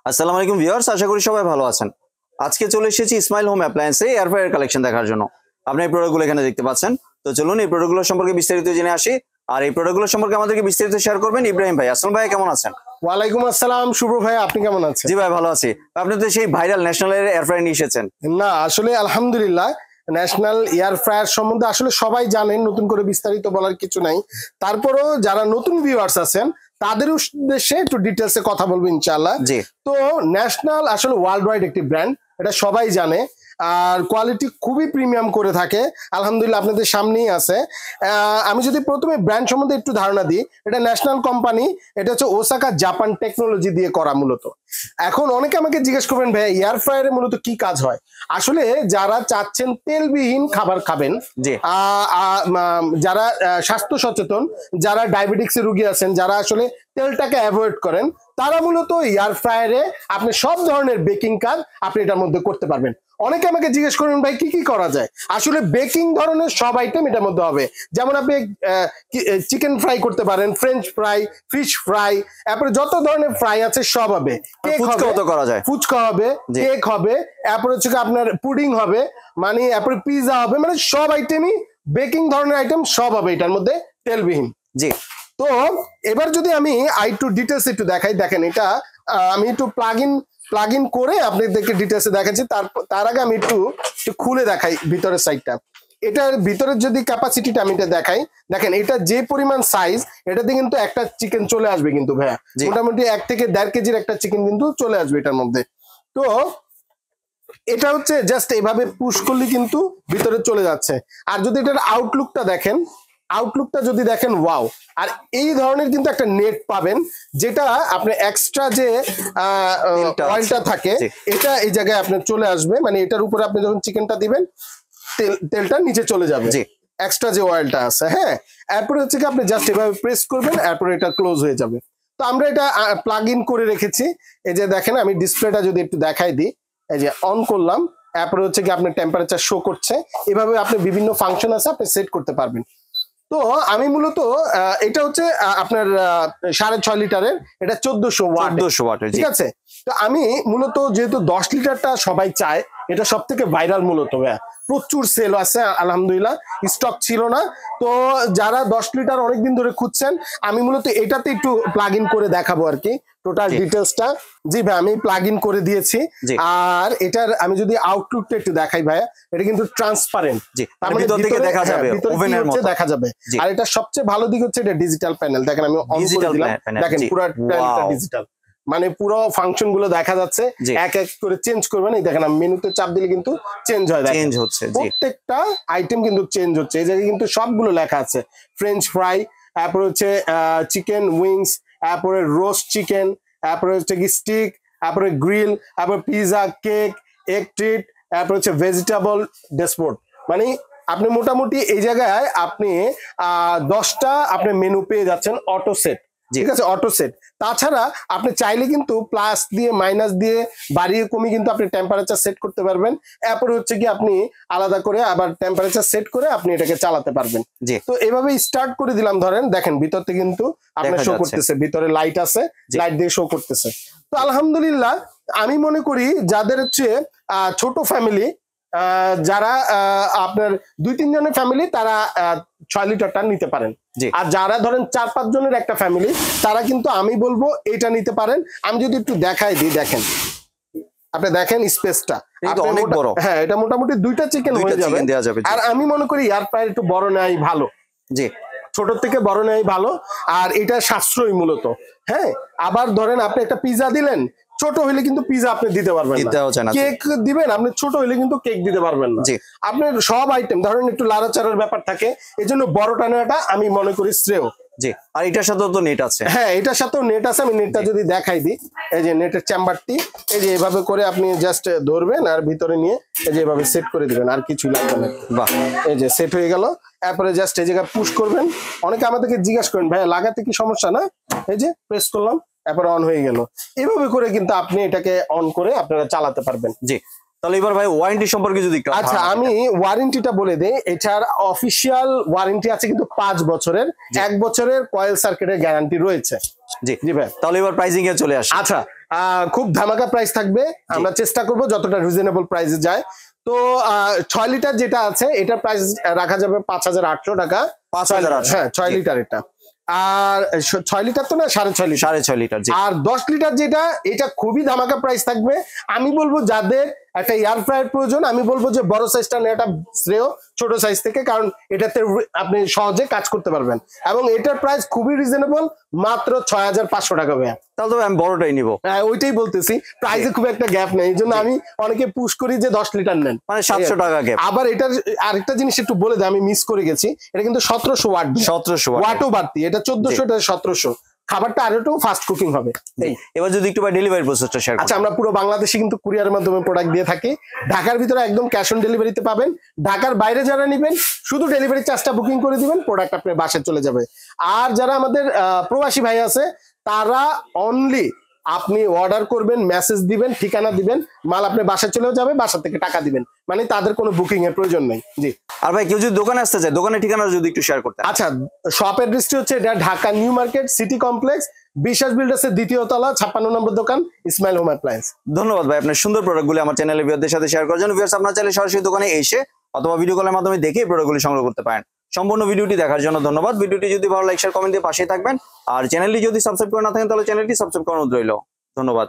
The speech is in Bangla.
আসসালামু আলাইকুম ভিউয়ার্স, আশা করি সবাই ভালো আছেন। আজকে চলে এসেছি ইসমাইল হোম অ্যাপ্লায়েন্সে এয়ার ফ্রায়ার কালেকশন দেখার জন্য। আপনি এই প্রোডাক্টগুলো এখানে দেখতে পাচ্ছেন। তো চলুন এই প্রোডাক্টগুলো সম্পর্কে বিস্তারিত জেনে আসি। আর এই প্রোডাক্টগুলো সম্পর্কে আমাদেরকে বিস্তারিত শেয়ার করবেন ইব্রাহিম ভাই। আসসালাম ভাই, কেমন আছেন? ওয়ালাইকুম আসসালাম শুভ ভাই, আপনি কেমন আছেন? জি ভাই, ভালো আছি। আপনি তো সেই ভাইরাল ন্যাশনাল এয়ার ফ্রায়ার নিয়ে এসেছেন। না আসলে আলহামদুলিল্লাহ, ন্যাশনাল এয়ার ফ্রায়ার সম্বন্ধে আসলে সবাই জানেন, নতুন করে বিস্তারিত বলার কিছু নাই। তারপরও যারা নতুন ভিউয়ার্স আছেন তাদের উদ্দেশ্যে একটু ডিটেলসে কথা বলবো ইনশাআল্লাহ। জি। তো ন্যাশনাল আসলে ওয়ার্ল্ড ওয়াইড একটি ব্র্যান্ড, এটা সবাই জানে। আর কোয়ালিটি খুবই প্রিমিয়াম করে থাকে, আলহামদুলিল্লাহ আপনাদের সামনেই আছে। আমি যদি প্রথমে ব্র্যান্ড সম্বন্ধে একটু ধারণা দিই, এটা ন্যাশনাল কোম্পানি, এটা হচ্ছে ওসাকা জাপান টেকনোলজি দিয়ে করা মূলত। এখন অনেকে আমাকে জিজ্ঞেস করবেন ভাই এয়ার ফ্রায়ারে মূলত কি কাজ হয়। আসলে যারা চাচ্ছেন তেলবিহীন খাবার খাবেন, যারা স্বাস্থ্য সচেতন, যারা ডায়াবেটিক্সের রোগী আছেন, যারা আসলে তেলটাকে অ্যাভয়েড করেন, তারা মূলত এয়ার ফ্রায়ারে আপনি সব ধরনের বেকিং কাজ আপনি এটার মধ্যে করতে পারবেন। অনেকে আমাকে জিজ্ঞেস করেন ভাই কি কি করা যায়। আসলে বেকিং ধরনের সব আইটেম এটার মধ্যে হবে। যেমন আপনি চিকেন ফ্রাই করতে পারেন, ফ্রেঞ্চ ফ্রাই, ফিশ ফ্রাই, তারপরে যত ধরনের ফ্রাই আছে সব হবে। ফুচকা হবে, কেক হবে, তারপরে হচ্ছে আপনার পুডিং হবে, মানে তারপরে পিৎজা হবে, মানে সব আইটেমই বেকিং ধরনের আইটেম সব হবে এটার মধ্যে তেলবিহীন। জি। তো এবার যদি আমি একটু ডিটেলস একটু দেখাই, দেখেন এটা আমি একটু প্লাগ ইন করে আপনাদেরকে ডিটেলসে দেখাচ্ছি। তার আগে আমি একটু খুলে দেখাই ভিতরের সাইডটা। এটার ভিতরের যদি ক্যাপাসিটিটা আমি এটা দেখাই, দেখেন এটা যে পরিমাণ সাইজ, এটাতে কিন্তু একটা চিকেন চলে আসবে কিন্তু ভাইয়া, মোটামুটি 1 থেকে 1.5 কেজির একটা চিকেন কিন্তু চলে আসবে এটার মধ্যে। তো এটা হচ্ছে জাস্ট এইভাবে পুশ করলে কিন্তু ভিতরে চলে যাচ্ছে। আর যদি এটার আউটলুকটা দেখেন, যদি দেখেন ওয়াও। আর এই ধরনের কিন্তু একটা নেট পাবেন, যেটা আপনার এক্সট্রা যে অয়েলটা থাকে এটা এই জায়গায় আপনার চলে আসবে, মানে এটার উপরে আপনি যখন চিকেনটা দিবেন তেলটা নিচে চলে যাবে, এক্সট্রা যে অয়েলটা আছে। হ্যাঁ, এরপরে হচ্ছে কি আপনি জাস্ট এভাবে প্রেস করবেন, এরপরে এটা ক্লোজ হয়ে যাবে। তো আমরা এটা প্লাগ ইন করে রেখেছি। এই যে দেখেন, আমি ডিসপ্লেটা যদি একটু দেখাই দিই, এই যে অন করলাম, এরপরে হচ্ছে কি আপনার টেম্পারেচার শো করছে। এভাবে আপনি বিভিন্ন ফাংশন আছে আপনি সেট করতে পারবেন। তো আমি মূলত এটা হচ্ছে আপনার 6.5 লিটারের, এটা 1400 ওয়াট, ঠিক আছে। তো আমি মূলত যেহেতু 10 লিটারটা সবাই চায়, এটা সব থেকে ভাইরাল মূলত, প্রচুর সেল আছে আলহামদুলিল্লাহ, স্টক ছিল না। তো যারা 10 লিটার অনেকদিন ধরে খুঁজছেন, আমি মূলত এটাতে একটু প্লাগ ইন করে দেখাবো আর কি টোটাল ডিটেলসটা। জি ভাই, আমি প্লাগ ইন করে দিয়েছি। আর এটার আমি যদি আউটলুকটা একটু দেখাই ভাইয়া, এটা কিন্তু ট্রান্সপারেন্ট, ভিতর থেকে দেখা যাবে, ওভেনের মতো দেখা যাবে। আর এটা সবচেয়ে ভালো দিক হচ্ছে এটা ডিজিটাল প্যানেল। দেখেন আমি অন করে দিলাম, দেখেন পুরো প্যানেলটা ডিজিটাল, মানে পুরো ফাংশন গুলো দেখা যাচ্ছে। এক এক করে চেঞ্জ করবেন, এই দেখেন আমি মেনুতে চাপ দিলে কিন্তু চেঞ্জ হয়, চেঞ্জ হচ্ছে, প্রত্যেকটা আইটেম কিন্তু চেঞ্জ হচ্ছে। এই জায়গায় কিন্তু সবগুলো লেখা আছে, ফ্রেঞ্চ ফ্রাই, তারপরে হচ্ছে চিকেন উইংস, তারপরে রোস্ট চিকেন, তারপরে হচ্ছে কি স্টিক, তারপরে গ্রিল, তারপরে পিৎজা, কেক, এগ ট্রিট, তারপরে হচ্ছে ভেজিটেবল ডেসপোর্ট। মানে আপনি মোটামুটি এই জায়গায় আপনি 10টা আপনি মেনু পেয়ে যাচ্ছেন অটো সেট, ঠিক আছে, অটো সেট। তাছাড়া আপনি চাইলে কিন্তু প্লাস দিয়ে মাইনাস দিয়ে বাড়িয়ে কমিয়ে কিন্তু আপনি টেম্পারেচার সেট করতে পারবেন। এরপরে হচ্ছে কি আপনি আলাদা করে আবার টেম্পারেচার সেট করে আপনি এটাকে চালাতে পারবেন। তো এভাবে স্টার্ট করে দিলাম, ধরেন দেখেন ভিতর থেকে কিন্তু আপনার শো করতেছে, ভিতরে লাইট আছে, লাইট দিয়ে শো করতেছে। তো আলহামদুলিল্লাহ আমি মনে করি যাদের হচ্ছে ছোট ফ্যামিলি, যারা আপনার 2-3 জনের ফ্যামিলি, তারা 6 লিটারটা নিতে পারেন। আর যারা ধরেন 4-5 জনের একটা ফ্যামিলি, তারা কিন্তু আমি বলবো এটা নিতে পারেন। আমি যদি একটু দেখাই দিই, দেখেন আপনি দেখেন স্পেসটা অনেক বড়। হ্যাঁ, এটা মোটামুটি 2টা চিকেন হয়ে যাবে। আর আমি মনে করি এয়ার ফ্রায়ার একটু বড় নেওয়াই ভালো, জি, ছোট থেকে বড় নেওয়াই ভালো। আর এটা সাশ্রয়ী মূলত। হ্যাঁ, আবার ধরেন আপনি একটা পিৎজা দিলেন, ছোট হইলে কিন্তু পিৎজা আপনি দিতে পারবেন না, কেক দিবেন আপনি ছোট হইলে কিন্তু কেক দিতে পারবেন না। আপনার সব আইটেম ধরেন একটু লাড়াচাড়ার ব্যাপার থাকে, এই জন্য বড়টা নেওয়াটা আমি মনে করি শ্রেয়। জি। আর এটার সাথেও তো নেট আছে। হ্যাঁ, এটার সাথেও নেট আছে। আমি নেটটা যদি দেখাই দিই, এই যে নেটের চেম্বারটি, এই যে এভাবে করে আপনি জাস্ট ধরবেন আর ভিতরে নিয়ে এই যে এভাবে সেট করে দিবেন, আর কিছু লাগবে না। বাহ, এই যে সেট হয়ে গেল। এরপরে জাস্ট এই জায়গায় পুশ করবেন। অনেকে আমাদেরকে জিজ্ঞাসা করেন ভাই লাগাতে কি সমস্যা না, এই যে প্রেস করলাম, এরপরে অন হয়ে গেল। এভাবে করে কিন্তু আপনি এটাকে অন করে আপনারা চালাতে পারবেন। জি। তাহলে এবার ভাই ওয়ারেন্টি সম্পর্কে যদি একটু। আচ্ছা, আমি ওয়ারেন্টিটা বলে দেই। এটার অফিসিয়াল ওয়ারেন্টি আছে কিন্তু 5 বছরের, 1 বছরের কয়েল সার্কিটের গ্যারান্টি রয়েছে। জি জি ভাই, তাহলে এবার প্রাইসিং এ চলে আসি। আচ্ছা, খুব ধামাকা প্রাইস থাকবে, আমরা চেষ্টা করব যতটা রিজনেবল প্রাইসে যায়। তো 6 লিটার যেটা আছে এটার প্রাইস রাখা যাবে 5,800 টাকা। 5,800, হ্যাঁ 6 লিটার এটা। আর 6 লিটার তো না, 6.5 লিটার। 6.5 লিটার। আর 10 লিটার যেটা, এটা খুবই ধামাকা প্রাইস থাকবে। আমি বলবো যাদের একটা এয়ার ফ্রায়ার প্রয়োজন, আমি বলবো যে বড় সাইজটা নেওয়াটা শ্রেয় ছোট সাইজ থেকে, কারণ এটাতে আপনি সহজে কাজ করতে পারবেন এবং এটার প্রাইস খুবই রিজনেবল, মাত্র 6,500 টাকা ভাইয়া। তাহলে তো আমি বড়টাই নিব। হ্যাঁ ওইটাই বলতেছি, প্রাইসে খুব একটা গ্যাপ নেই, এই জন্য আমি অনেকে পুশ করি যে 10 লিটার নেন, মানে 700 টাকা গ্যাপ। আবার এটার আরেকটা জিনিস একটু বলে দেয়, আমি মিস করে গেছি, এটা কিন্তু 1700 ওয়াট। 1700 ওয়াটও বাড়তি, এটা 1400, এটা 1700। খাবারটা আরো একটু ফাস্ট কুকিং হবে। এবার যদি একটু ডেলিভারি প্রসেসটা শেয়ার করেন। আচ্ছা, আমরা পুরো বাংলাদেশে কিন্তু কুরিয়ারের মাধ্যমে প্রোডাক্ট দিয়ে থাকি। ঢাকার ভিতরে একদম ক্যাশ অন ডেলিভারিতে পাবেন। ঢাকার বাইরে যারা নেবেন শুধু ডেলিভারি চার্জটা বুকিং করে দিবেন, প্রোডাক্ট আপনার বাসায় চলে যাবে। আর যারা আমাদের প্রবাসী ভাই আছে, তারা অনলি আপনি অর্ডার করবেন, মেসেজ দিবেন, ঠিকানা দিবেন, মাল আপনার বাসায় চলেও যাবে, বাসা থেকে টাকা দিবেন, মানে তাদের কোনো বুকিং এর প্রয়োজন নেই। জি। আর ভাই কেউ যদি দোকানে আসতে চায়, দোকানের ঠিকানা যদি একটু শেয়ার করতে। আচ্ছা, শপ অ্যাড্রেসটি হচ্ছে এটা Dhaka new market city complex, বিশ্বাস বিল্ডার্সের 2য় তলা, 56 নম্বর দোকান, ইসমাইল হোম অ্যাপ্লায়েন্স। ধন্যবাদ ভাই আপনার সুন্দর প্রোডাক্টগুলি আমার চ্যানেলের ভিউয়ারদের সাথে শেয়ার করার জন্য। ভিউয়ার্স, আপনারা চাইলে সরাসরি দোকানে এসে অথবা ভিডিও কলের মাধ্যমে দেখে প্রোডাক্টগুলি সংগ্রহ করতে পারেন। সম্পূর্ণ ভিডিওটি দেখার জন্য ধন্যবাদ। ভিডিওটি যদি ভালো লাইক শেয়ার কমেন্ট দিয়ে পাশেই থাকবেন, আর চ্যানেলটি যদি সাবস্ক্রাইব করে না থাকেন তাহলে চ্যানেলটি সাবস্ক্রাইব করানো রইল। ধন্যবাদ।